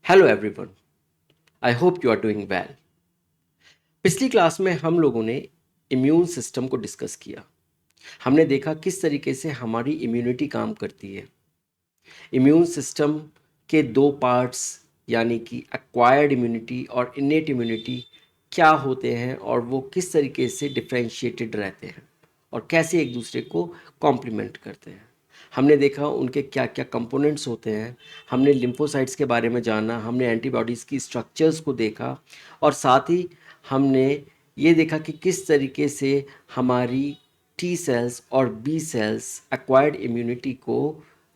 Hello everyone, I hope you are doing well. पिछली class में हम लोगों ने इम्यून सिस्टम को डिस्कस किया। हमने देखा किस तरीके से हमारी इम्यूनिटी काम करती है। इम्यून सिस्टम के दो पार्ट्स यानी कि एक्वायर्ड इम्यूनिटी और इनेट इम्यूनिटी क्या होते हैं और वो किस तरीके से डिफरेंशिएटेड रहते हैं और कैसे एक दूसरे को कॉम्प्लीमेंट करते हैं। हमने देखा उनके क्या क्या कंपोनेंट्स होते हैं। हमने लिम्फोसाइट्स के बारे में जाना, हमने एंटीबॉडीज़ की स्ट्रक्चर्स को देखा और साथ ही हमने ये देखा कि किस तरीके से हमारी टी सेल्स और बी सेल्स एक्वायर्ड इम्यूनिटी को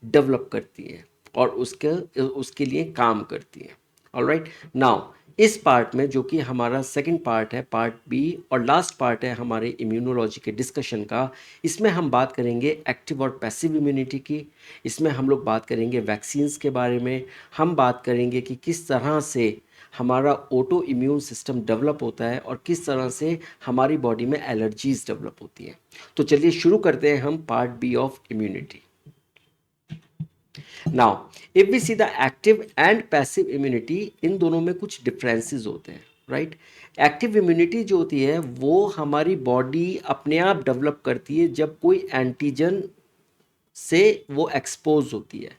डेवलप करती हैं और उसके उसके लिए काम करती हैं। ऑलराइट, नाउ इस पार्ट में जो कि हमारा सेकंड पार्ट है, पार्ट बी, और लास्ट पार्ट है हमारे इम्यूनोलॉजी के डिस्कशन का। इसमें हम बात करेंगे एक्टिव और पैसिव इम्यूनिटी की। इसमें हम लोग बात करेंगे वैक्सीन्स के बारे में। हम बात करेंगे कि किस तरह से हमारा ऑटो इम्यून सिस्टम डेवलप होता है और किस तरह से हमारी बॉडी में एलर्जीज डेवलप होती हैं। तो चलिए शुरू करते हैं हम part B of immunity. Now if we see the active and passive immunity, इन दोनों में कुछ डिफरेंसेस होते हैं, राइट। एक्टिव इम्यूनिटी जो होती है वो हमारी बॉडी अपने आप डेवलप करती है जब कोई एंटीजन से वो एक्सपोज होती है।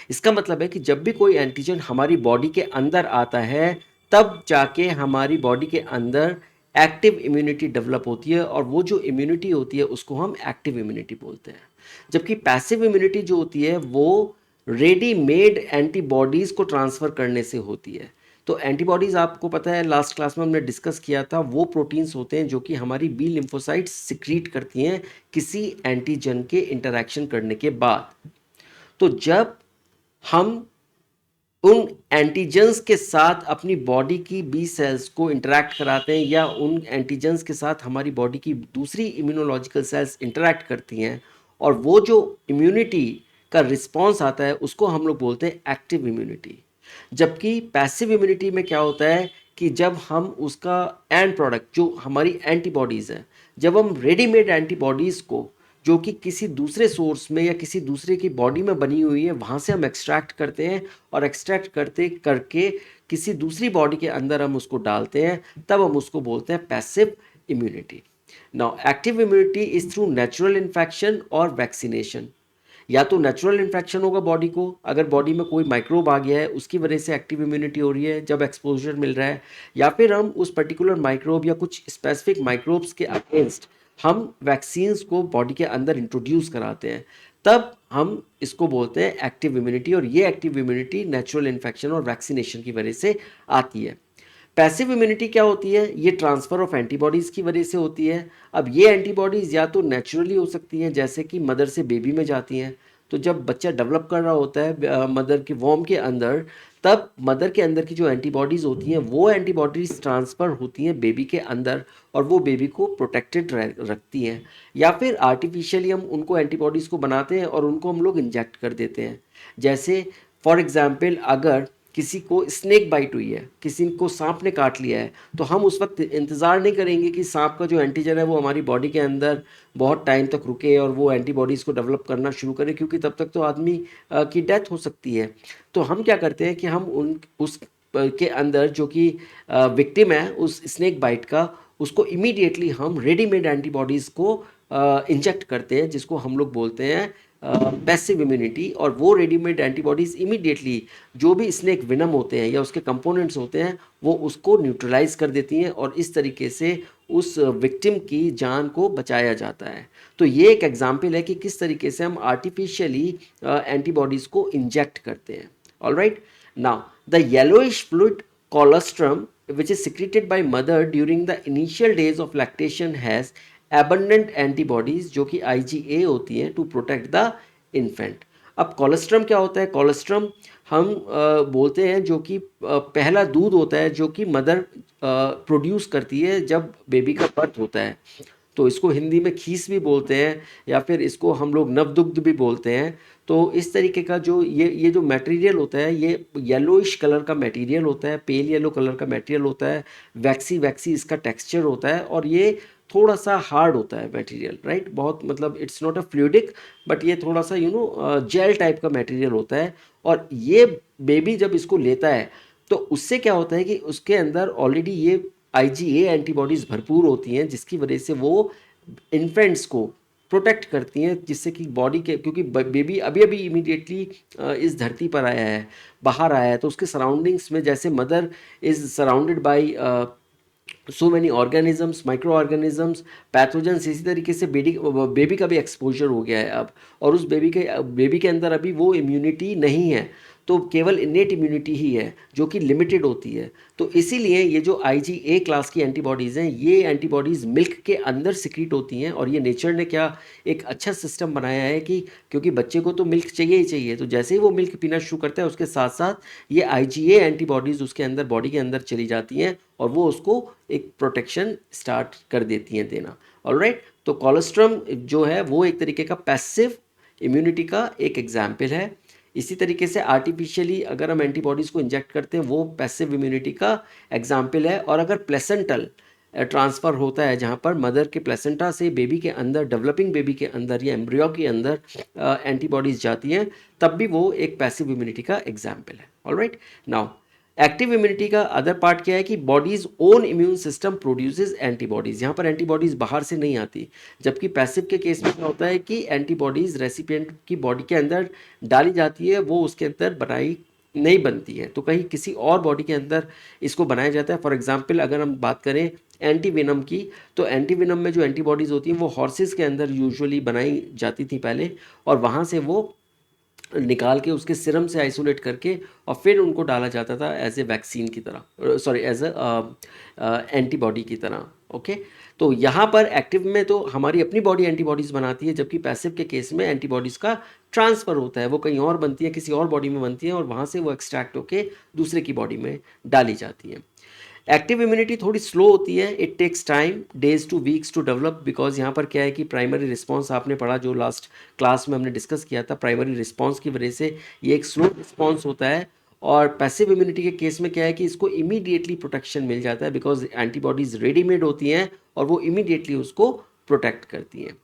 इसका मतलब है कि जब भी कोई एंटीजन हमारी बॉडी के अंदर आता है तब जाके हमारी बॉडी के अंदर एक्टिव इम्यूनिटी डेवलप होती है और वो जो इम्यूनिटी होती है उसको हम एक्टिव इम्यूनिटी बोलते हैं। जबकि पैसिव इम्यूनिटी जो होती है वो रेडीमेड एंटीबॉडीज़ को ट्रांसफ़र करने से होती है। तो एंटीबॉडीज़ आपको पता है, लास्ट क्लास में हमने डिस्कस किया था, वो प्रोटीन्स होते हैं जो कि हमारी बी लिम्फोसाइट्स सिक्रीट करती हैं किसी एंटीजन के इंटरैक्शन करने के बाद। तो जब हम उन एंटीजन्स के साथ अपनी बॉडी की बी सेल्स को इंटरैक्ट कराते हैं या उन एंटीजन्स के साथ हमारी बॉडी की दूसरी इम्यूनोलॉजिकल सेल्स इंटरैक्ट करती हैं और वो जो इम्यूनिटी का रिस्पॉन्स आता है उसको हम लोग बोलते हैं एक्टिव इम्यूनिटी। जबकि पैसिव इम्यूनिटी में क्या होता है कि जब हम उसका एंड प्रोडक्ट जो हमारी एंटीबॉडीज़ है, जब हम रेडीमेड एंटीबॉडीज़ को जो कि किसी दूसरे सोर्स में या किसी दूसरे की बॉडी में बनी हुई है वहाँ से हम एक्सट्रैक्ट करते हैं और एक्सट्रैक्ट करते करके किसी दूसरी बॉडी के अंदर हम उसको डालते हैं, तब हम उसको बोलते हैं passive immunity. Now active immunity is through natural infection और वैक्सीनेशन। या तो नेचुरल इन्फेक्शन होगा बॉडी को, अगर बॉडी में कोई माइक्रोब आ गया है उसकी वजह से एक्टिव इम्यूनिटी हो रही है जब एक्सपोजर मिल रहा है, या फिर हम उस पर्टिकुलर माइक्रोब या कुछ स्पेसिफिक माइक्रोब्स के अगेंस्ट हम वैक्सीन्स को बॉडी के अंदर इंट्रोड्यूस कराते हैं, तब हम इसको बोलते हैं एक्टिव इम्यूनिटी। और ये एक्टिव इम्यूनिटी नेचुरल इन्फेक्शन और वैक्सीनेशन की वजह से आती है। पैसिव इम्यूनिटी क्या होती है? ये ट्रांसफ़र ऑफ एंटीबॉडीज़ की वजह से होती है। अब ये एंटीबॉडीज़ या तो नेचुरली हो सकती हैं जैसे कि मदर से बेबी में जाती हैं। तो जब बच्चा डेवलप कर रहा होता है मदर के वॉर्म के अंदर, तब मदर के अंदर की जो एंटीबॉडीज़ होती हैं वो एंटीबॉडीज़ ट्रांसफ़र होती हैं बेबी के अंदर और वो बेबी को प्रोटेक्टेड रखती हैं। या फिर आर्टिफिशियली हम उनको एंटीबॉडीज़ को बनाते हैं और उनको हम लोग इंजेक्ट कर देते हैं। जैसे फॉर एग्ज़ाम्पल अगर किसी को स्नेक बाइट हुई है, किसी को सांप ने काट लिया है, तो हम उस वक्त इंतज़ार नहीं करेंगे कि सांप का जो एंटीजन है वो हमारी बॉडी के अंदर बहुत टाइम तक रुके और वो एंटीबॉडीज़ को डेवलप करना शुरू करे, क्योंकि तब तक तो आदमी की डेथ हो सकती है। तो हम क्या करते हैं कि हम उन उस के अंदर जो कि विक्टिम है उस स्नेक बाइट का, उसको इमीडिएटली हम रेडीमेड एंटीबॉडीज़ को इंजेक्ट करते हैं, जिसको हम लोग बोलते हैं पैसिव इम्यूनिटी। और वो रेडीमेड एंटीबॉडीज़ इमीडिएटली जो भी स्नेक विनम होते हैं या उसके कंपोनेंट्स होते हैं वो उसको न्यूट्रलाइज कर देती हैं और इस तरीके से उस विक्टिम की जान को बचाया जाता है। तो ये एक एग्जाम्पल है कि किस तरीके से हम आर्टिफिशियली एंटीबॉडीज़ को इंजेक्ट करते हैं। Alright, now the yellowish fluid colostrum which is secreted by mother during the initial days of lactation has abundant antibodies जो कि IgA होती हैं to protect the infant। अब कोलेस्ट्रम क्या होता है? कोलेस्ट्रम हम बोलते हैं जो कि पहला दूध होता है जो कि मदर प्रोड्यूस करती है जब बेबी का बर्थ होता है। तो इसको हिंदी में खीस भी बोलते हैं या फिर इसको हम लोग नवदुग्ध भी बोलते हैं। तो इस तरीके का जो ये जो मटेरियल होता है ये येलोइश कलर का मटेरियल होता है, पेल येलो कलर का मटेरियल होता है, वैक्सी वैक्सी इसका टेक्सचर होता है और ये थोड़ा सा हार्ड होता है मटेरियल, राइट। बहुत मतलब it's not a fluidic but ये थोड़ा सा जेल टाइप का मटेरियल होता है। और ये बेबी जब इसको लेता है तो उससे क्या होता है कि उसके अंदर ऑलरेडी ये IgA एंटीबॉडीज़ भरपूर होती हैं, जिसकी वजह से वो इन्फेंट्स को प्रोटेक्ट करती हैं, जिससे कि बॉडी के, क्योंकि बेबी अभी अभी इमीडिएटली इस धरती पर आया है, बाहर आया है, तो उसके सराउंडिंग्स में जैसे mother is surrounded by so many organisms, micro organisms, pathogens, इसी तरीके से बेबी का भी एक्सपोजर हो गया है अब, और उस बेबी के अंदर अभी वो इम्यूनिटी नहीं है, तो केवल इनेट इम्यूनिटी ही है जो कि लिमिटेड होती है। तो इसीलिए ये जो IgA क्लास की एंटीबॉडीज़ हैं, ये एंटीबॉडीज़ मिल्क के अंदर सिक्रीट होती हैं, और ये नेचर ने क्या एक अच्छा सिस्टम बनाया है कि क्योंकि बच्चे को तो मिल्क चाहिए ही चाहिए, तो जैसे ही वो मिल्क पीना शुरू करता है उसके साथ साथ ये IgA एंटीबॉडीज़ उसके अंदर, बॉडी के अंदर चली जाती हैं, और वो उसको एक प्रोटेक्शन स्टार्ट कर देती हैं देना। ऑलराइट, तो कोलेस्ट्रम जो है वो एक तरीके का पैसिव इम्यूनिटी का एक एग्जाम्पल है। इसी तरीके से आर्टिफिशियली अगर हम एंटीबॉडीज़ को इंजेक्ट करते हैं, वो पैसिव इम्यूनिटी का एग्जाम्पल है। और अगर प्लेसेंटल ट्रांसफ़र होता है, जहाँ पर मदर के प्लेसेंटा से बेबी के अंदर, डेवलपिंग बेबी के अंदर या एम्ब्रियो के अंदर एंटीबॉडीज़ जाती हैं, तब भी वो एक पैसिव इम्यूनिटी का एग्जाम्पल है। ऑलराइट, नाउ एक्टिव इम्यूनिटी का अदर पार्ट क्या है कि bodies own immune system produces antibodies. यहाँ पर एंटीबॉडीज बाहर से नहीं आती, जबकि पैसिव के केस में क्या होता है कि एंटीबॉडीज रेसिपिएंट की बॉडी के अंदर डाली जाती है, वो उसके अंदर बनाई नहीं बनती है, तो कहीं किसी और बॉडी के अंदर इसको बनाया जाता है। फॉर एग्जाम्पल अगर हम बात करें एंटीवेनम की, तो एंटीवेनम में जो एंटीबॉडीज़ होती हैं वो हॉर्सेस के अंदर यूजुअली बनाई जाती थी पहले, और वहाँ से वो निकाल के उसके सिरम से आइसोलेट करके और फिर उनको डाला जाता था एज ए वैक्सीन की तरह, सॉरी एज ए एंटीबॉडी की तरह। ओके, तो यहाँ पर एक्टिव में तो हमारी अपनी बॉडी एंटीबॉडीज़ बनाती है, जबकि पैसिव के केस में एंटीबॉडीज़ का ट्रांसफ़र होता है, वो कहीं और बनती है, किसी और बॉडी में बनती है, और वहाँ से वो एक्सट्रैक्ट होकर दूसरे की बॉडी में डाली जाती है। एक्टिव इम्यूनिटी थोड़ी स्लो होती है, it takes time, days to weeks to develop, because यहाँ पर क्या है कि प्राइमरी रिस्पांस आपने पढ़ा जो लास्ट क्लास में हमने डिस्कस किया था, प्राइमरी रिस्पांस की वजह से ये एक स्लो रिस्पांस होता है। और पैसिव इम्यूनिटी के केस में क्या है कि इसको इमीडिएटली प्रोटेक्शन मिल जाता है, बिकॉज एंटीबॉडीज रेडीमेड होती हैं और वो इमीडिएटली उसको प्रोटेक्ट करती हैं।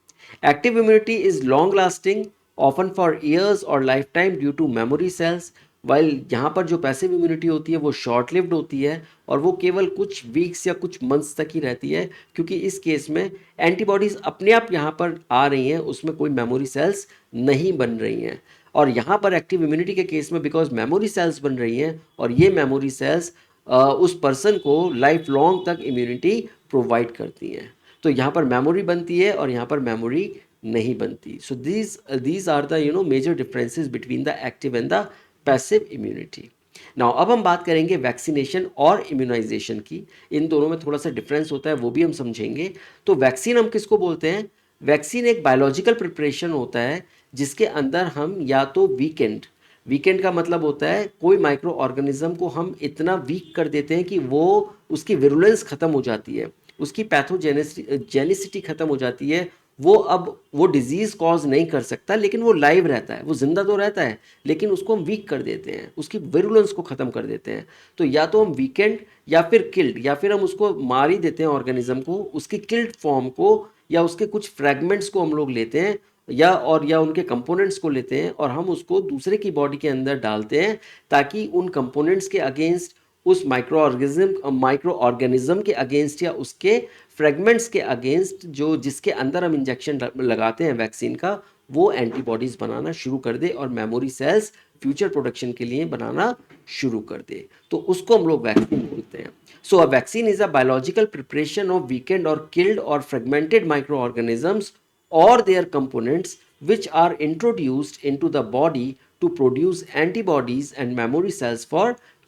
Active immunity is long lasting, often for years और lifetime due to memory cells, while यहाँ पर जो पैसिव इम्यूनिटी होती है वो शॉर्ट लिव्ड होती है, और वो केवल कुछ वीक्स या कुछ मंथ्स तक ही रहती है, क्योंकि इस केस में एंटीबॉडीज़ अपने आप यहाँ पर आ रही हैं, उसमें कोई मेमोरी सेल्स नहीं बन रही हैं। और यहाँ पर एक्टिव इम्यूनिटी के केस में बिकॉज मेमोरी सेल्स बन रही हैं, और ये मेमोरी सेल्स उस पर्सन को लाइफ लॉन्ग तक इम्यूनिटी प्रोवाइड करती हैं। तो यहाँ पर मेमोरी बनती है और यहाँ पर मेमोरी नहीं बनती। So these are the major differences between the active and the passive immunity. Now अब हम बात करेंगे वैक्सीनेशन और इम्यूनाइजेशन की, इन दोनों में थोड़ा सा डिफरेंस होता है, वो भी हम समझेंगे। तो वैक्सीन हम किसको बोलते हैं? वैक्सीन एक बायोलॉजिकल प्रिपरेशन होता है जिसके अंदर हम या तो वीकेंड का मतलब होता है कोई माइक्रो ऑर्गेनिज्म को हम इतना वीक कर देते हैं कि वो उसकी विरुलेंस ख़त्म हो जाती है, उसकी पैथोजेनिसिटी ख़त्म हो जाती है, वो डिजीज़ कॉज नहीं कर सकता, लेकिन वो लाइव रहता है, वो जिंदा तो रहता है, लेकिन उसको हम वीक कर देते हैं, उसकी विरुलेंस को ख़त्म कर देते हैं। तो या तो हम वीकेंड या फिर किल्ड, या फिर हम उसको मार ही देते हैं ऑर्गेनिज्म को, उसकी किल्ड फॉर्म को या उसके कुछ फ्रैगमेंट्स को हम लोग लेते हैं, या उनके कंपोनेंट्स को लेते हैं और हम उसको दूसरे की बॉडी के अंदर डालते हैं, ताकि उन कंपोनेंट्स के अगेंस्ट, उस माइक्रो ऑर्गेनिज्म के अगेंस्ट या उसके फ्रेगमेंट्स के अगेंस्ट जो जिसके अंदर हम इंजेक्शन लगाते हैं वैक्सीन का, वो एंटीबॉडीज़ बनाना शुरू कर दे और मेमोरी सेल्स फ्यूचर प्रोडक्शन के लिए बनाना शुरू कर दे, तो उसको हम लोग वैक्सीन बोलते हैं। So a vaccine is a biological preparation of weakened और किल्ड और fragmented microorganisms or their components which are introduced into the body to produce antibodies and memory cells for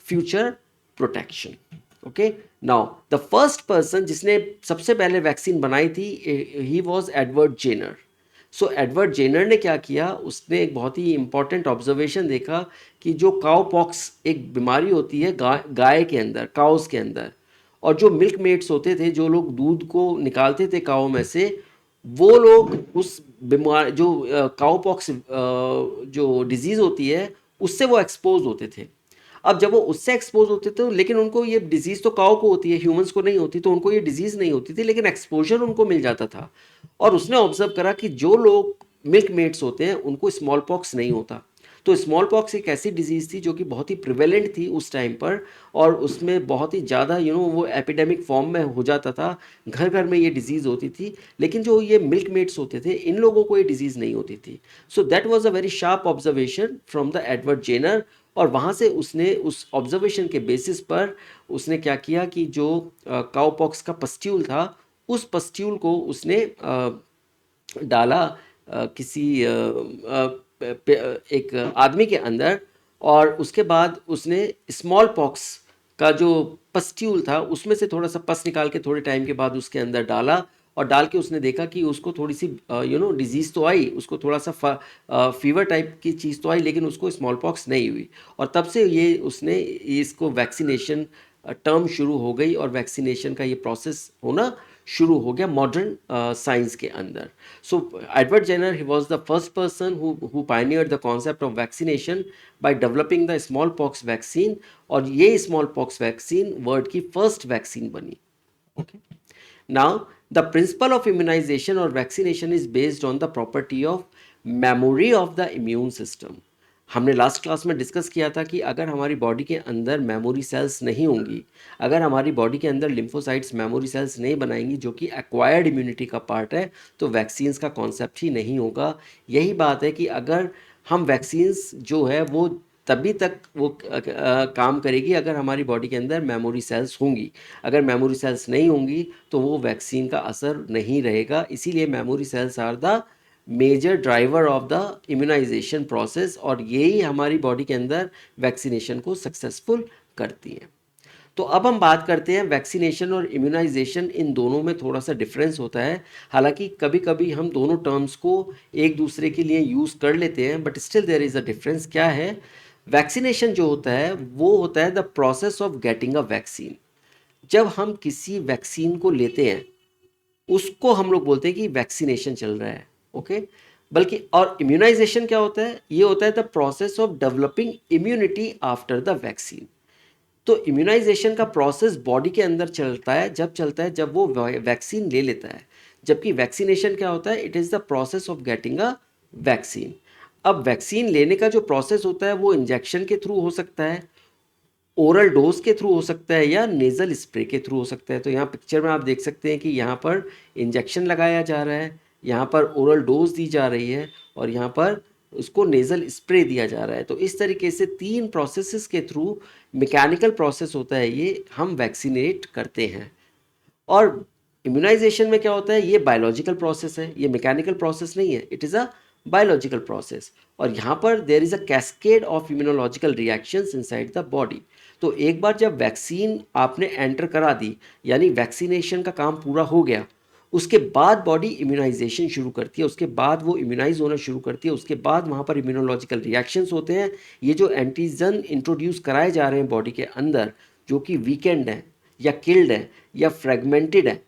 future protection. Okay, now the first person जिसने सबसे पहले vaccine बनाई थी, he was Edward Jenner. So Edward Jenner ने क्या किया, उसने एक बहुत ही इंपॉर्टेंट ऑब्जर्वेशन देखा कि जो काउ पॉक्स एक बीमारी होती है गाय के अंदर, काउस के अंदर, और जो मिल्क मेट्स होते थे, जो लोग दूध को निकालते थे काऊ में से, वो लोग उस बीमार जो काउ पॉक्स जो डिजीज़ होती है उससे वो एक्सपोज होते थे। अब जब वो उससे एक्सपोज होते थे, लेकिन उनको ये डिजीज़ तो काउ को होती है, ह्यूमंस को नहीं होती, तो उनको ये डिजीज़ नहीं होती थी, लेकिन एक्सपोजर उनको मिल जाता था। और उसने ऑब्जर्व करा कि जो लोग मिल्क मेट्स होते हैं उनको स्मॉल पॉक्स नहीं होता। तो स्मॉल पॉक्स एक ऐसी डिजीज़ थी जो कि बहुत ही प्रिवेलेंट थी उस टाइम पर, और उसमें बहुत ही ज़्यादा वो एपिडेमिक फॉर्म में हो जाता था, घर घर में ये डिजीज़ होती थी। लेकिन जो ये मिल्क मेड्स होते थे, इन लोगों को ये डिजीज़ नहीं होती थी। So that was a very sharp observation from the Edward Jenner, और वहाँ से उसने उस ऑब्जर्वेशन के बेसिस पर उसने क्या किया कि जो काउ पॉक्स का पस्ट्यूल था, उस पस्ट्यूल को उसने डाला किसी एक आदमी के अंदर, और उसके बाद उसने स्मॉल पॉक्स का जो पस्ट्यूल था उसमें से थोड़ा सा पस निकाल के थोड़े टाइम के बाद उसके अंदर डाला, और डाल के उसने देखा कि उसको थोड़ी सी डिजीज़ तो आई, उसको थोड़ा सा फीवर टाइप की चीज़ तो आई, लेकिन उसको स्मॉल पॉक्स नहीं हुई। और तब से ये उसने इसको वैक्सीनेशन टर्म शुरू हो गई, और वैक्सीनेशन का ये प्रोसेस होना शुरू हो गया मॉडर्न साइंस के अंदर। So Edward Jenner he was the first person who pioneered the concept of vaccination by developing the smallpox vaccine, और ये स्मॉल पॉक्स वैक्सीन वर्ल्ड की फर्स्ट वैक्सीन बनी। Okay, now the principle of immunisation और vaccination is based on the property of memory of the immune system. हमने last class में discuss किया था कि अगर हमारी बॉडी के अंदर मेमोरी सेल्स नहीं होंगी, अगर हमारी बॉडी के अंदर लिम्फोसाइट्स मेमोरी सेल्स नहीं बनाएंगी जो कि एक्वायर्ड इम्यूनिटी का पार्ट है, तो वैक्सीन्स का कॉन्सेप्ट ही नहीं होगा। यही बात है कि अगर हम वैक्सीन्स जो है वो तभी तक वो काम करेगी अगर हमारी बॉडी के अंदर मेमोरी सेल्स होंगी। अगर मेमोरी सेल्स नहीं होंगी तो वो वैक्सीन का असर नहीं रहेगा। इसीलिए memory cells are the major driver of the immunisation process, और यही हमारी बॉडी के अंदर वैक्सीनेशन को सक्सेसफुल करती है। तो अब हम बात करते हैं वैक्सीनेशन और इम्यूनाइजेशन, इन दोनों में थोड़ा सा डिफरेंस होता है। हालांकि कभी कभी हम दोनों टर्म्स को एक दूसरे के लिए यूज़ कर लेते हैं, but still there is a difference. क्या है? वैक्सीनेशन जो होता है वो होता है the process of getting a vaccine. जब हम किसी वैक्सीन को लेते हैं उसको हम लोग बोलते हैं कि वैक्सीनेशन चल रहा है। ओके, बल्कि और इम्यूनाइजेशन क्या होता है? ये होता है the process of developing immunity after the vaccine. तो इम्यूनाइजेशन का प्रोसेस बॉडी के अंदर चलता है, जब चलता है जब वो वैक्सीन ले लेता है। जबकि वैक्सीनेशन क्या होता है? It is the process of getting a vaccine. अब वैक्सीन लेने का जो प्रोसेस होता है वो इंजेक्शन के थ्रू हो सकता है, ओरल डोज के थ्रू हो सकता है, या नेज़ल स्प्रे के थ्रू हो सकता है। तो यहाँ पिक्चर में आप देख सकते हैं कि यहाँ पर इंजेक्शन लगाया जा रहा है, यहाँ पर ओरल डोज दी जा रही है, और यहाँ पर उसको नेज़ल स्प्रे दिया जा रहा है। तो इस तरीके से 3 प्रोसेसेस के थ्रू, मैकेनिकल प्रोसेस होता है ये, हम वैक्सीनेट करते हैं। और इम्यूनाइजेशन में क्या होता है? ये बायोलॉजिकल प्रोसेस है, ये मैकेनिकल प्रोसेस नहीं है, it is a biological process. और यहाँ पर there is a cascade of immunological reactions inside the body. तो एक बार जब वैक्सीन आपने एंटर करा दी, यानी वैक्सीनेशन का काम पूरा हो गया, उसके बाद बॉडी इम्यूनाइजेशन शुरू करती है, उसके बाद वो इम्यूनाइज होना शुरू करती है, उसके बाद वहाँ पर इम्यूनोलॉजिकल रिएक्शंस होते हैं। ये जो एंटीजन इंट्रोड्यूस कराए जा रहे हैं बॉडी के अंदर, जो कि वीकेंड है या किल्ड है या फ्रेगमेंटेड है,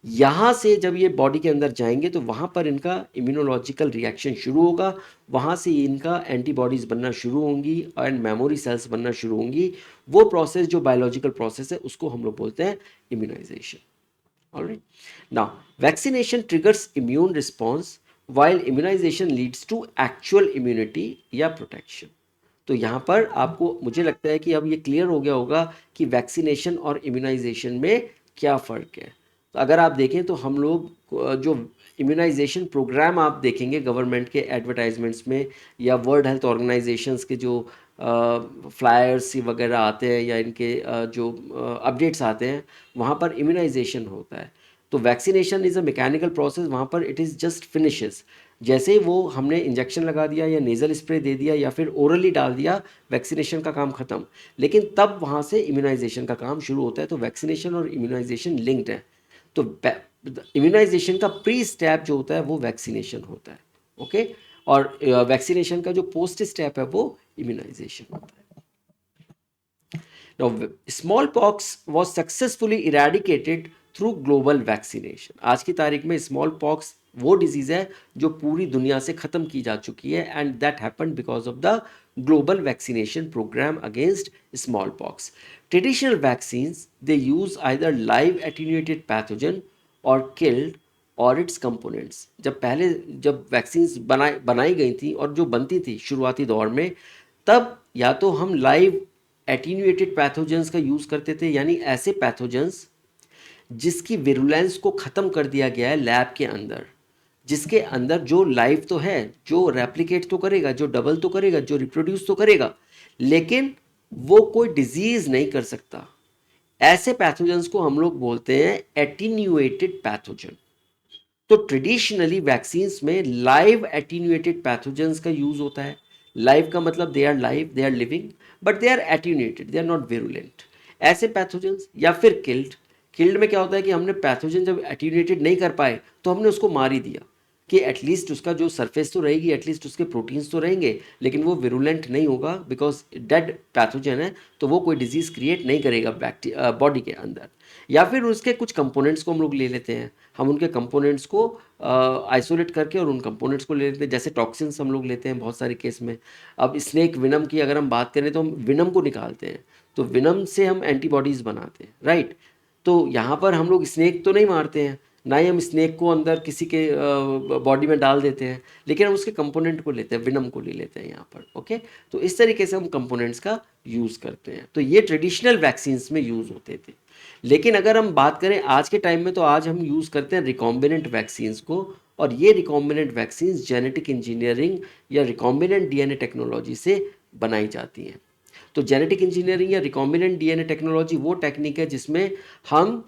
यहाँ से जब ये बॉडी के अंदर जाएंगे तो वहाँ पर इनका इम्यूनोलॉजिकल रिएक्शन शुरू होगा, वहाँ से इनका एंटीबॉडीज़ बनना शुरू होंगी एंड मेमोरी सेल्स बनना शुरू होंगी। वो प्रोसेस जो बायोलॉजिकल प्रोसेस है उसको हम लोग बोलते हैं immunisation. Alright, now vaccination triggers immune response while immunisation leads to actual immunity या प्रोटेक्शन। तो यहाँ पर आपको, मुझे लगता है कि अब ये क्लियर हो गया होगा कि वैक्सीनेशन और इम्यूनाइजेशन में क्या फ़र्क है। तो अगर आप देखें तो हम लोग जो इम्यूनाइजेशन प्रोग्राम आप देखेंगे गवर्नमेंट के एडवर्टाइजमेंट्स में, या वर्ल्ड हेल्थ ऑर्गेनाइजेशंस के जो फ्लायर्स वगैरह आते हैं, या इनके जो अपडेट्स आते हैं, वहाँ पर इम्यूनाइजेशन होता है। तो vaccination is a mechanical process, वहाँ पर इट इज़ जस्ट फिनिशेस। जैसे ही वो हमने इंजेक्शन लगा दिया या नेज़ल स्प्रे दे दिया या फिर ओरली डाल दिया, वैक्सीनेशन का काम ख़त्म। लेकिन तब वहाँ से इम्यूनाइजेशन का काम शुरू होता है। तो वैक्सीनेशन और इम्यूनाइजेशन लिंक्ड है। तो इम्यूनाइजेशन का प्री स्टेप जो होता है वो वैक्सीनेशन होता है। ओके, और वैक्सीनेशन का जो पोस्ट स्टेप है वो इम्यूनाइजेशन होता है। Now, smallpox was successfully eradicated through global vaccination. आज की तारीख में smallpox वो डिजीज़ है जो पूरी दुनिया से ख़त्म की जा चुकी है, and that happened because of the global vaccination program against smallpox. Traditional vaccines, they use either live attenuated pathogen or killed और इट्स कंपोनेंट्स। जब वैक्सीन्स बनाई गई थी और जो बनती थी शुरुआती दौर में, तब या तो हम लाइव एटीन्यूएटेड पैथोजेंस का यूज़ करते थे, यानी ऐसे पैथोजेंस जिसकी विरुलेंस को ख़त्म कर दिया गया है लैब के अंदर, जिसके अंदर जो लाइव तो है, जो रेप्लिकेट तो करेगा, जो डबल तो करेगा, जो रिप्रोड्यूस तो करेगा, लेकिन वो कोई डिजीज़ नहीं कर सकता। ऐसे पैथोजेंस को हम लोग बोलते हैं एटीन्यूएटेड पैथोजन। तो ट्रेडिशनली वैक्सीन्स में लाइव एटीन्यूएटेड पैथोजेंस का यूज होता है। लाइव का मतलब they are live, they are living, but they are attenuated, they are not virulent. ऐसे पैथोजेंस या फिर किल्ड। किल्ड में क्या होता है कि हमने पैथोजन जब एटीन्यूएटेड नहीं कर पाए तो हमने उसको मार ही दिया कि एटलीस्ट उसका जो सरफेस तो रहेगी, एटलीस्ट उसके प्रोटीन्स तो रहेंगे, लेकिन वो विरुलेंट नहीं होगा बिकॉज डेड पैथोजन है, तो वो कोई डिजीज़ क्रिएट नहीं करेगा बॉडी के अंदर। या फिर उसके कुछ कंपोनेंट्स को हम लोग ले लेते हैं, हम उनके कंपोनेंट्स को आइसोलेट करके और उन कंपोनेंट्स को ले लेते हैं। जैसे टॉक्सिन्स हम लोग लेते हैं बहुत सारे केस में। अब स्नेक विनम की अगर हम बात करें तो हम विनम को निकालते हैं, तो विनम से हम एंटीबॉडीज़ बनाते हैं, राइट। तो यहाँ पर हम लोग स्नेक तो नहीं मारते हैं, ना ही हम स्नेक को अंदर किसी के बॉडी में डाल देते हैं, लेकिन हम उसके कंपोनेंट को लेते हैं, विनम को ले लेते हैं यहाँ पर। ओके, तो इस तरीके से हम कंपोनेंट्स का यूज़ करते हैं। तो ये ट्रेडिशनल वैक्सीन्स में यूज़ होते थे। लेकिन अगर हम बात करें आज के टाइम में, तो आज हम यूज़ करते हैं रिकॉम्बिनेंट वैक्सीन्स को। और ये रिकॉम्बिनेंट वैक्सीन्स जेनेटिक इंजीनियरिंग या रिकॉम्बिनेंट डीएनए टेक्नोलॉजी से बनाई जाती हैं। तो जेनेटिक इंजीनियरिंग या रिकॉम्बिनेंट डीएनए टेक्नोलॉजी वो टेक्निक है जिसमें हम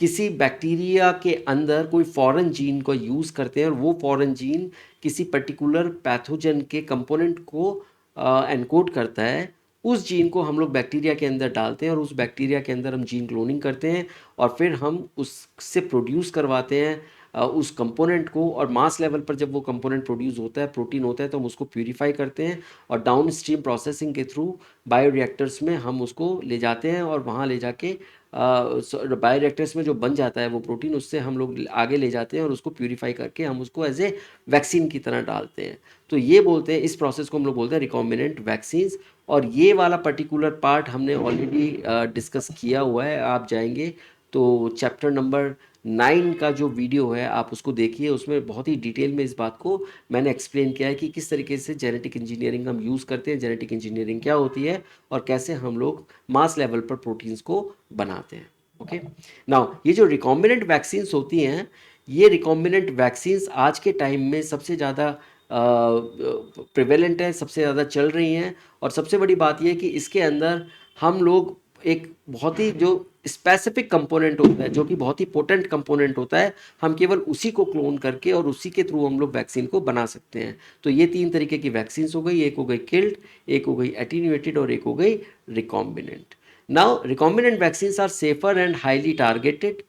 किसी बैक्टीरिया के अंदर कोई फॉरेन जीन को यूज़ करते हैं और वो फॉरेन जीन किसी पर्टिकुलर पैथोजन के कंपोनेंट को एनकोड करता है। उस जीन को हम लोग बैक्टीरिया के अंदर डालते हैं और उस बैक्टीरिया के अंदर हम जीन क्लोनिंग करते हैं और फिर हम उससे प्रोड्यूस करवाते हैं उस कंपोनेंट को। और मास लेवल पर जब वो कंपोनेंट प्रोड्यूस होता है, प्रोटीन होता है, तो हम उसको प्यूरीफाई करते हैं और डाउन स्ट्रीम प्रोसेसिंग के थ्रू बायोरिएक्टर्स में हम उसको ले जाते हैं और वहाँ ले जाके बायोरिएक्टर्स में जो बन जाता है वो प्रोटीन, उससे हम लोग आगे ले जाते हैं और उसको प्यूरीफाई करके हम उसको एज ए वैक्सीन की तरह डालते हैं। तो ये बोलते हैं, इस प्रोसेस को हम लोग बोलते हैं रिकॉम्बिनेंट वैक्सीन्स। और ये वाला पर्टिकुलर पार्ट हमने ऑलरेडी डिस्कस किया हुआ है। आप जाएंगे तो चैप्टर नंबर 9 का जो वीडियो है आप उसको देखिए, उसमें बहुत ही डिटेल में इस बात को मैंने एक्सप्लेन किया है कि किस तरीके से जेनेटिक इंजीनियरिंग हम यूज़ करते हैं, जेनेटिक इंजीनियरिंग क्या होती है और कैसे हम लोग मास लेवल पर प्रोटीन्स को बनाते हैं। ओके, नाउ ये जो रिकॉम्बिनेंट वैक्सीन्स होती हैं, ये रिकॉम्बिनेंट वैक्सीन्स आज के टाइम में सबसे ज़्यादा प्रिवेलेंट है, सबसे ज़्यादा चल रही हैं। और सबसे बड़ी बात यह है कि इसके अंदर हम लोग एक बहुत ही जो स्पेसिफिक कंपोनेंट होता है, जो कि बहुत ही पोटेंट कंपोनेंट होता है, हम केवल उसी को क्लोन करके और उसी के थ्रू हम लोग वैक्सीन को बना सकते हैं। तो ये 3 तरीके की वैक्सीन्स हो गई, एक हो गई किल्ड, एक हो गई एटीन्यूएटेड और एक हो गई recombinant. Now recombinant vaccines are safer and highly targeted.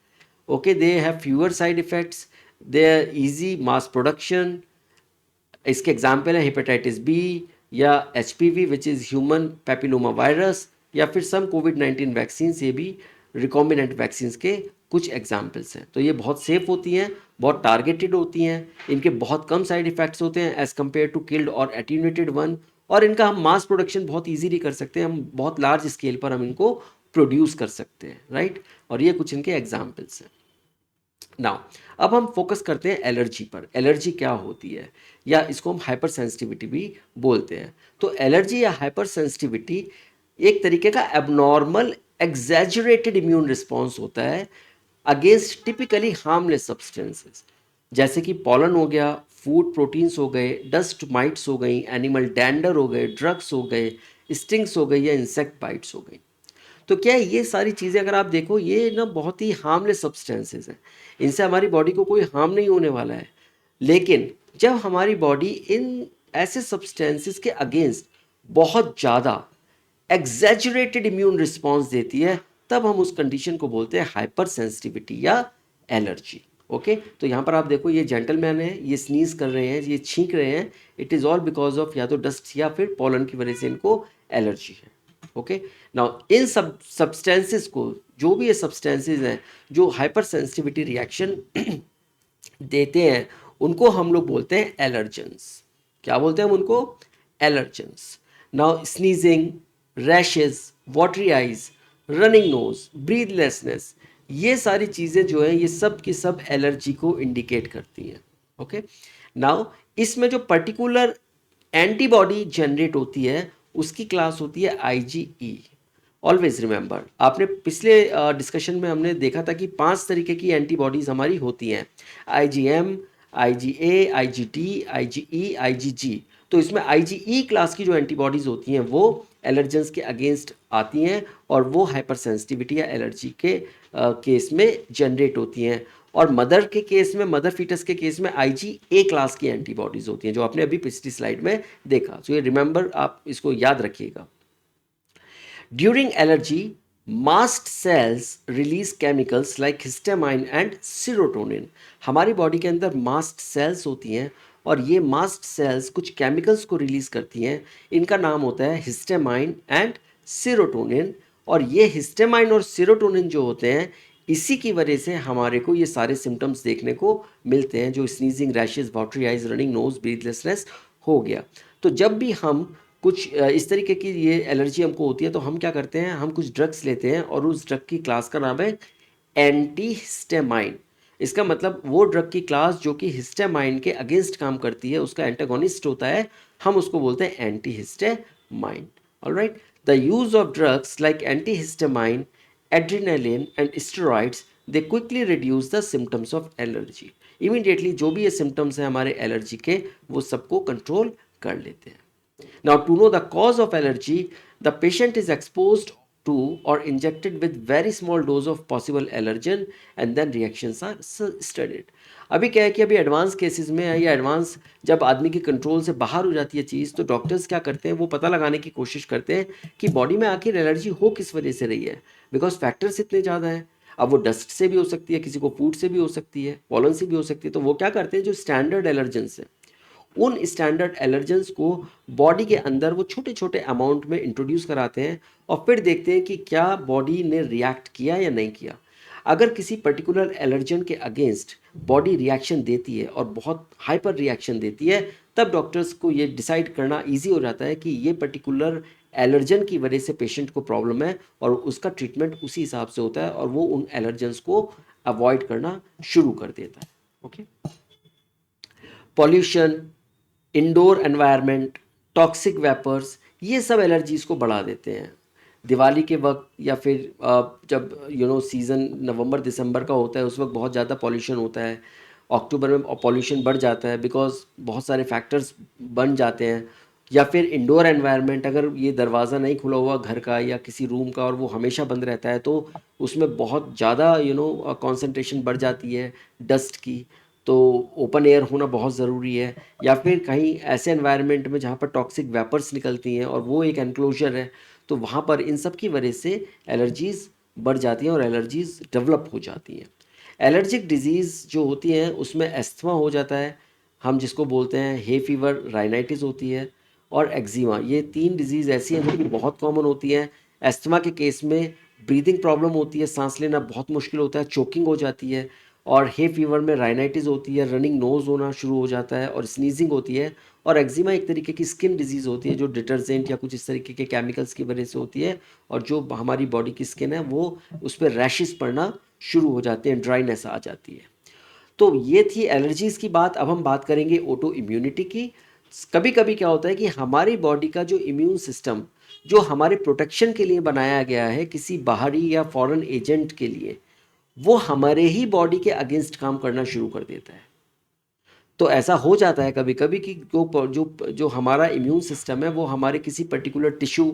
Okay, they have fewer side effects, they are easy mass production. इसके एग्जाम्पल है हेपेटाइटिस बी या HPV which is human papilloma virus, या फिर सम कोविड-19 वैक्सीन। ये भी रिकॉम्बिनेंट वैक्सीन्स के कुछ examples हैं। तो ये बहुत सेफ होती हैं, बहुत टारगेटेड होती हैं, इनके बहुत कम साइड इफ़ेक्ट्स होते हैं एज़ कम्पेयर टू किल्ड और एटीन्यूएटेड वन। और इनका हम मास प्रोडक्शन बहुत ईजीली कर सकते हैं, हम बहुत लार्ज स्केल पर हम इनको प्रोड्यूस कर सकते हैं, राइट। और ये कुछ इनके एग्जाम्पल्स हैं। नाउ अब हम फोकस करते हैं एलर्जी पर। एलर्जी क्या होती है, या इसको हम हाइपर सेंसिटिविटी भी बोलते हैं। तो एलर्जी या हाइपर सेंसिटिविटी एक तरीके का एबनॉर्मल एग्जैजरेटेड इम्यून रिस्पॉन्स होता है अगेंस्ट टिपिकली हार्मलेस सब्सटेंसेस, जैसे कि पॉलन हो गया, फूड प्रोटीन्स हो गए, डस्ट माइट्स हो गई, एनिमल डैंडर हो गए, ड्रग्स हो गए, स्टिंग्स हो गई या इंसेक्ट बाइट्स हो गई। तो क्या है, ये सारी चीज़ें अगर आप देखो, ये ना बहुत ही हार्मलेस सब्सटेंसेस हैं, इनसे हमारी बॉडी को कोई हार्म नहीं होने वाला है। लेकिन जब हमारी बॉडी इन ऐसे सब्सटेंसेस के अगेंस्ट बहुत ज़्यादा एग्जैजरेटेड इम्यून रिस्पॉन्स देती है, तब हम उस कंडीशन को बोलते हैं हाइपर सेंसिटिविटी या एलर्जी। ओके, तो यहाँ पर आप देखो, ये जेंटलमैन है, ये स्नीज कर रहे हैं, ये छींक रहे हैं, it is all because of या तो डस्ट या फिर पॉलन की वजह से इनको एलर्जी है। ओके, नाउ इन सब सब्सटेंसेस को, जो भी ये सब्सटेंसेस हैं जो हाइपर सेंसिटिविटी रिएक्शन देते हैं, उनको हम लोग बोलते हैं एलर्जेंस। क्या बोलते हैं हम उनको? Allergens. Now sneezing, rashes, watery eyes, running nose, breathlessness, ये सारी चीज़ें जो है ये सब की सब एलर्जी को इंडिकेट करती हैं। ओके, नाउ इसमें जो पर्टिकुलर एंटीबॉडी जनरेट होती है उसकी क्लास होती है IgE। ऑलवेज रिमेंबर, आपने पिछले डिस्कशन में हमने देखा था कि 5 तरीके की एंटीबॉडीज़ हमारी होती हैं, IgM, IgA, IgT, IgE, IgG। तो इसमें IgE क्लास की जो एंटीबॉडीज़ होती हैं वो एलर्जेंस के अगेंस्ट आती हैं और वो हाइपर सेंसिटिविटी या एलर्जी के केस में जनरेट होती हैं। और मदर के केस में, मदर फीटस के केस में IgA क्लास की एंटीबॉडीज़ होती हैं, जो आपने अभी पिछली स्लाइड में देखा। सो ये रिमेंबर, आप इसको याद रखिएगा। During allergy, mast cells release chemicals like histamine and serotonin. हमारी बॉडी के अंदर मास्ट सेल्स होती हैं और ये मास्ट सेल्स कुछ केमिकल्स को रिलीज़ करती हैं। इनका नाम होता है हिस्टामाइन एंड सीरोटोनिन। और ये हिस्टामाइन और सीरोटोनिन जो होते हैं, इसी की वजह से हमारे को ये सारे सिम्टम्स देखने को मिलते हैं, जो sneezing, rashes, watery eyes, running nose, breathlessness हो गया। तो जब भी हम कुछ इस तरीके की ये एलर्जी हमको होती है तो हम क्या करते हैं, हम कुछ ड्रग्स लेते हैं और उस ड्रग की क्लास का नाम है एंटीहिस्टामाइन। इसका मतलब वो ड्रग की क्लास जो कि हिस्टामाइन के अगेंस्ट काम करती है, उसका एंटागोनिस्ट होता है, हम उसको बोलते हैं antihistamine. Alright, the use of drugs like antihistamine, adrenaline and steroids, they quickly reduce the symptoms of allergy. Immediately जो भी ये सिम्टम्स हैं हमारे एलर्जी के, वो सबको कंट्रोल कर लेते हैं। Now, to know the cause of allergy, the patient is exposed to or injected with very small dose of possible allergen and then reactions are studied. अभी क्या है कि अभी एडवांस केसेस में है, या एडवांस जब आदमी की कंट्रोल से बाहर हो जाती है चीज़, तो डॉक्टर्स क्या करते हैं, वो पता लगाने की कोशिश करते हैं कि बॉडी में आखिर एलर्जी हो किस वजह से रही है, बिकॉज फैक्टर्स इतने ज़्यादा हैं। अब वो डस्ट से भी हो सकती है, किसी को फूड से भी हो सकती है, पॉलन से भी हो सकती है। तो वो क्या करते हैं, जो स्टैंडर्ड एलर्जेंस है, उन स्टैंडर्ड एलर्जेंस को बॉडी के अंदर वो छोटे छोटे अमाउंट में इंट्रोड्यूस कराते हैं और फिर देखते हैं कि क्या बॉडी ने रिएक्ट किया या नहीं किया। अगर किसी पर्टिकुलर एलर्जन के अगेंस्ट बॉडी रिएक्शन देती है और बहुत हाइपर रिएक्शन देती है, तब डॉक्टर्स को ये डिसाइड करना इजी हो जाता है कि ये पर्टिकुलर एलर्जन की वजह से पेशेंट को प्रॉब्लम है, और उसका ट्रीटमेंट उसी हिसाब से होता है और वो उन एलर्जेंस को अवॉइड करना शुरू कर देता है। Okay, pollution, indoor environment, toxic vapours, ये सब एलर्जीज़ को बढ़ा देते हैं। दिवाली के वक्त या फिर जब सीज़न नवंबर दिसंबर का होता है, उस वक्त बहुत ज़्यादा पॉल्यूशन होता है। अक्टूबर में पॉल्यूशन बढ़ जाता है बिकॉज बहुत सारे फैक्टर्स बन जाते हैं। या फिर इंडोर एनवायरनमेंट, अगर ये दरवाज़ा नहीं खुला हुआ घर का या किसी रूम का और वो हमेशा बंद रहता है, तो उसमें बहुत ज़्यादा कॉन्सेंट्रेशन बढ़ जाती है डस्ट की। तो ओपन एयर होना बहुत ज़रूरी है। या फिर कहीं ऐसे एनवायरनमेंट में जहाँ पर टॉक्सिक वेपर्स निकलती हैं और वो एक एनक्लोजर है, तो वहाँ पर इन सब की वजह से एलर्जीज़ बढ़ जाती हैं और एलर्जीज़ डेवलप हो जाती हैं। एलर्जिक डिजीज़ जो होती हैं उसमें एस्थमा हो जाता है, हम जिसको बोलते हैं हे फीवर, राइनाइटिस होती है, और एक्जिमा। ये 3 डिजीज़ ऐसी हैं जो कि बहुत कॉमन होती हैं। एस्थमा के केस में ब्रीदिंग प्रॉब्लम होती है, सांस लेना बहुत मुश्किल होता है, चोकिंग हो जाती है। और हे फीवर में राइनाइटिस होती है, रनिंग नोज होना शुरू हो जाता है और स्नीजिंग होती है। और एक्जिमा एक तरीके की स्किन डिजीज़ होती है जो डिटर्जेंट या कुछ इस तरीके के केमिकल्स की वजह से होती है, और जो हमारी बॉडी की स्किन है वो उस पर रैशेस पड़ना शुरू हो जाते हैं, ड्राइनेस आ जाती है। तो ये थी एलर्जीज़ की बात। अब हम बात करेंगे ऑटो इम्यूनिटी की। कभी कभी क्या होता है कि हमारी बॉडी का जो इम्यून सिस्टम, जो हमारे प्रोटेक्शन के लिए बनाया गया है किसी बाहरी या फॉरेन एजेंट के लिए, वो हमारे ही बॉडी के अगेंस्ट काम करना शुरू कर देता है। तो ऐसा हो जाता है कभी कभी कि जो जो जो हमारा इम्यून सिस्टम है वो हमारे किसी पर्टिकुलर टिश्यू,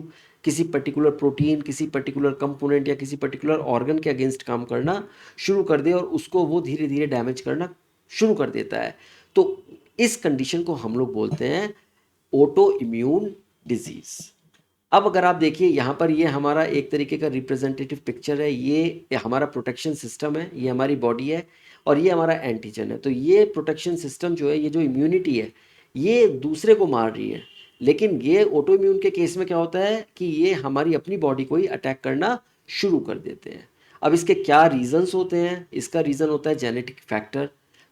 किसी पर्टिकुलर प्रोटीन, किसी पर्टिकुलर कंपोनेंट या किसी पर्टिकुलर ऑर्गन के अगेंस्ट काम करना शुरू कर दे और उसको वो धीरे धीरे डैमेज करना शुरू कर देता है। तो इस कंडीशन को हम लोग बोलते हैं ऑटो इम्यून डिजीज़। अब अगर आप देखिए यहाँ पर, ये हमारा एक तरीके का रिप्रेजेंटेटिव पिक्चर है। ये हमारा प्रोटेक्शन सिस्टम है, ये हमारी बॉडी है, और ये हमारा एंटीजन है। तो ये प्रोटेक्शन सिस्टम जो है, ये जो इम्यूनिटी है, ये दूसरे को मार रही है। लेकिन ये ऑटो इम्यून के केस में क्या होता है कि ये हमारी अपनी बॉडी को ही अटैक करना शुरू कर देते हैं। अब इसके क्या रीजंस होते हैं? इसका रीज़न होता है जेनेटिक फैक्टर।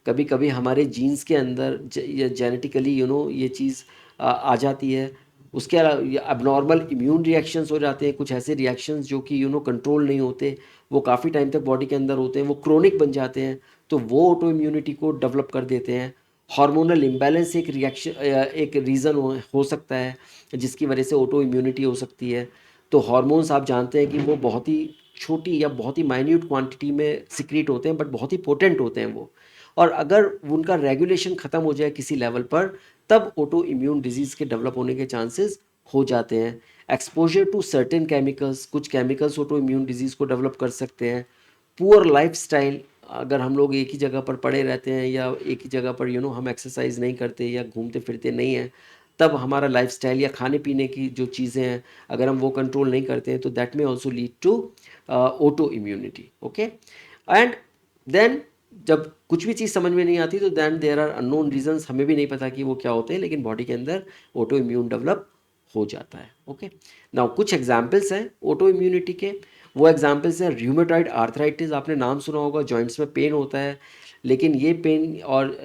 कभी कभी हमारे जीन्स के अंदर जेनेटिकली ये चीज़ आ जाती है। उसके अलावा अबनॉर्मल इम्यून रिएक्शंस हो जाते हैं, कुछ ऐसे रिएक्शंस जो कि कंट्रोल नहीं होते, वो काफ़ी टाइम तक बॉडी के अंदर होते हैं, वो क्रोनिक बन जाते हैं, तो वो ऑटो इम्यूनिटी को डेवलप कर देते हैं। हार्मोनल इम्बैलेंस एक रिएक्शन एक रीज़न हो सकता है जिसकी वजह से ऑटो इम्यूनिटी हो सकती है। तो हार्मोन्स आप जानते हैं कि वो बहुत ही छोटी या बहुत ही माइन्यूट क्वांटिटी में सिक्रीट होते हैं, बट बहुत ही पोटेंट होते हैं वो। और अगर उनका रेगुलेशन ख़त्म हो जाए किसी लेवल पर, तब ऑटो इम्यून डिजीज़ के डेवलप होने के चांसेस हो जाते हैं। एक्सपोजर टू सर्टेन केमिकल्स, कुछ केमिकल्स ऑटो इम्यून डिजीज़ को डेवलप कर सकते हैं। पुअर लाइफस्टाइल, अगर हम लोग एक ही जगह पर पड़े रहते हैं या एक ही जगह पर हम एक्सरसाइज नहीं करते या घूमते फिरते नहीं हैं, तब हमारा लाइफस्टाइल या खाने पीने की जो चीज़ें हैं अगर हम वो कंट्रोल नहीं करते हैं, तो दैट में also lead to auto immunity. Okay, and then जब कुछ भी चीज़ समझ में नहीं आती तो then there are unknown reasons, हमें भी नहीं पता कि वो क्या होते हैं, लेकिन बॉडी के अंदर ऑटो इम्यून डेवलप हो जाता है। ओके, नाउ कुछ एग्जाम्पल्स हैं ऑटो इम्यूनिटी के। वो एग्जाम्पल्स हैं रूमेटॉइड आर्थराइटिस, आपने नाम सुना होगा, जॉइंट्स में पेन होता है, लेकिन ये पेन और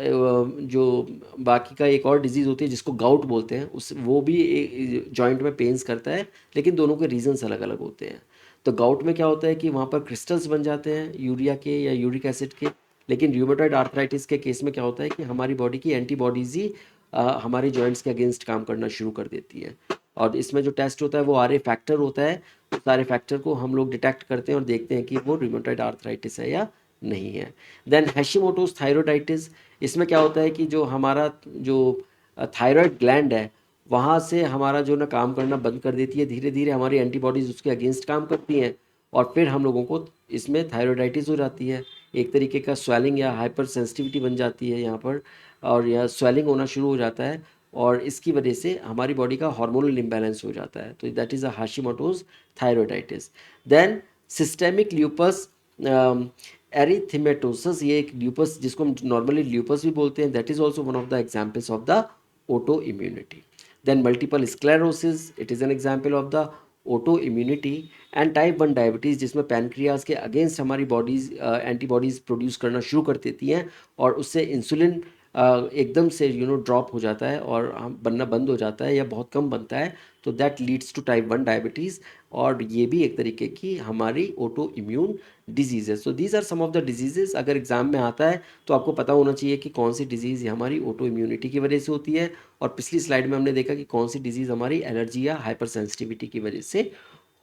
जो बाकी का एक और डिजीज़ होती है जिसको गाउट बोलते हैं, उस वो भी जॉइंट में पेन्स करता है, लेकिन दोनों के रीजंस अलग अलग होते हैं। तो गाउट में क्या होता है कि वहाँ पर क्रिस्टल्स बन जाते हैं यूरिया के या यूरिक एसिड के, लेकिन रूमेटॉइड आर्थराइटिस के केस में क्या होता है कि हमारी बॉडी की एंटीबॉडीज़ ही हमारे जॉइंट्स के अगेंस्ट काम करना शुरू कर देती है। और इसमें जो टेस्ट होता है वो आर ए फैक्टर होता है, उस सारे फैक्टर को हम लोग डिटेक्ट करते हैं और देखते हैं कि वो रूमेटॉइड आर्थराइटिस है या नहीं है। देन हैशिमोटोस थायरोइडाइटिस, इसमें क्या होता है कि जो हमारा जो थायराइड ग्लैंड है वहाँ से हमारा जो ना काम करना बंद कर देती है, धीरे धीरे हमारी एंटीबॉडीज़ उसके अगेंस्ट काम करती हैं और फिर हम लोगों को इसमें थायरोइडाइटिस हो जाती है। एक तरीके का स्वेलिंग या हाइपर सेंसिटिविटी बन जाती है यहाँ पर, और यह स्वेलिंग होना शुरू हो जाता है और इसकी वजह से हमारी बॉडी का हार्मोनल इम्बैलेंस हो जाता है, तो that is a Hashimoto's thyroiditis. Then systemic lupus erythematosus, ये एक ल्यूपस जिसको हम नॉर्मली ल्यूपस भी बोलते हैं, that is also one of the examples of the auto immunity. Then multiple sclerosis, it is an example of the autoimmunity। And type 1 diabetes, जिसमें pancreas के against हमारी बॉडीज़ एंटीबॉडीज़ प्रोड्यूस करना शुरू कर देती हैं और उससे इंसुलिन एकदम से ड्रॉप हो जाता है और हम बनना बंद हो जाता है या बहुत कम बनता है, तो that leads to type 1 diabetes. और ये भी एक तरीके की हमारी ऑटो इम्यून डिजीज़ है। So these are some of the diseases, अगर एग्जाम में आता है तो आपको पता होना चाहिए कि कौन सी डिजीज़ हमारी ऑटो इम्यूनिटी की वजह से होती है, और पिछली स्लाइड में हमने देखा कि कौन सी डिजीज़ हमारी एलर्जी या हाइपर सेंसिटिविटी की वजह से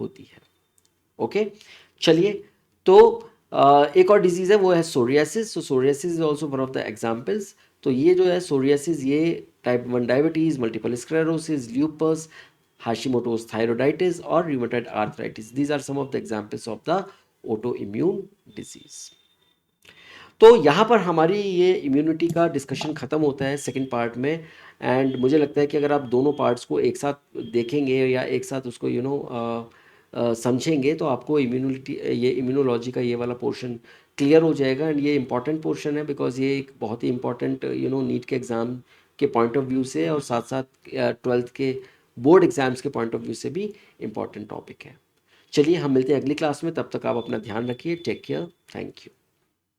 होती है। ओके, चलिए, तो एक और डिजीज़ है वो है psoriasis. So psoriasis is also one of the examples. तो ये जो है सोरियासिस, ये type 1 diabetes, multiple sclerosis, lupus, Hashimoto's thyroiditis और rheumatoid arthritis, these are some of the examples of the auto immune disease. तो यहाँ पर हमारी ये इम्यूनिटी का डिस्कशन ख़त्म होता है सेकंड पार्ट में। एंड मुझे लगता है कि अगर आप दोनों पार्ट्स को एक साथ देखेंगे या एक साथ उसको समझेंगे तो आपको ये इम्यूनोलॉजी का ये वाला पोर्शन क्लियर हो जाएगा। एंड ये इंपॉर्टेंट पोर्शन है बिकॉज ये एक बहुत ही इंपॉर्टेंट नीट के एग्ज़ाम के पॉइंट ऑफ व्यू से और साथ साथ 12th के बोर्ड एग्ज़ाम्स के पॉइंट ऑफ व्यू से भी इम्पॉर्टेंट टॉपिक है। चलिए, हम मिलते हैं अगली क्लास में, तब तक आप अपना ध्यान रखिए। Take care, thank you.